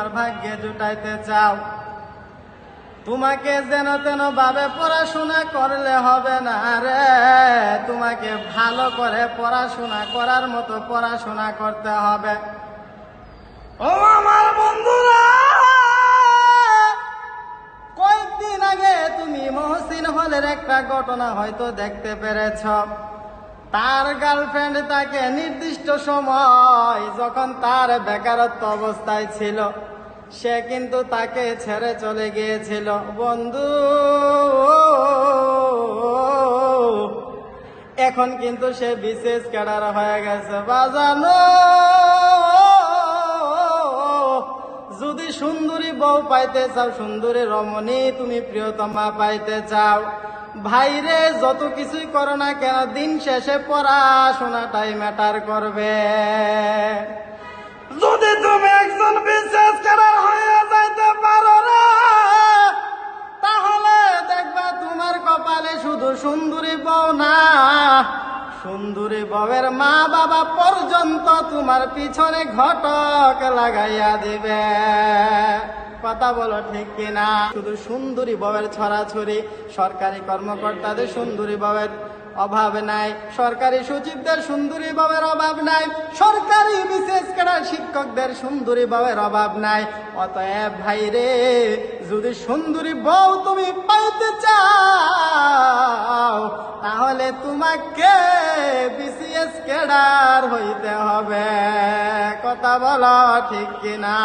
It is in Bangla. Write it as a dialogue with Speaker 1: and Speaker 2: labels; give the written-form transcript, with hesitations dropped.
Speaker 1: তোমার ভাগ্যে জুটাইতে চাও, তোমাকে যেন তেন ভাবে পড়াশোনা করলে হবে না রে, তোমাকে ভালো করে পড়াশোনা করার মতো পড়াশোনা করতে হবে। ও আমার বন্ধুরা, কয়েকদিন আগে তুমি মহসিন হলের একটা ঘটনা হয়তো দেখতে পেরেছ। তার গার্লফ্রেন্ড তাকে নির্দিষ্ট সময় যখন তার বেকারত্ব অবস্থায় ছিল, সে কিন্তু তাকে ছেড়ে চলে গিয়েছিল। বন্ধু, এখন কিন্তু সে বিশেষ ক্যাডার হয়ে গেছে। বাজানো, যদি সুন্দরী বউ পাইতে চাও, সুন্দরী রমণী তুমি প্রিয়তমা পাইতে চাও, ভাইরে যত কিছুই করো না কেন, দিন শেষে পড়াশোনাটাই ম্যাটার করবে। যদি তুমি একজন বিশেষ ক্যাডার হয়ে যাইতে পারো না, তাহলে দেখবা তোমার কপালে শুধু সুন্দরী বউ না, সুন্দরী বউয়ের মা বাবা পর্যন্ত তোমার পিছনে ঘটক লাগাইয়া দিবে। কথা বলো ঠিক কিনা? শুধু সুন্দরী বউয়ের ছড়াছড়ি, সরকারি কর্মকর্তাদের সুন্দরী বউয়ের অভাব নাই, সরকারি সচিবদের সুন্দরী বউয়ের অভাব নাই, সরকারি বিশেষ ক্যাডার শিক্ষকদের সুন্দরী বউয়ের অভাব নাই। অতএব ভাইরে, যদি সুন্দরী বউ তুমি পাইতে চাও, তাহলে তোমাকে বিসিএস ক্যাডার হইতে হবে। কথা বলো ঠিক কিনা?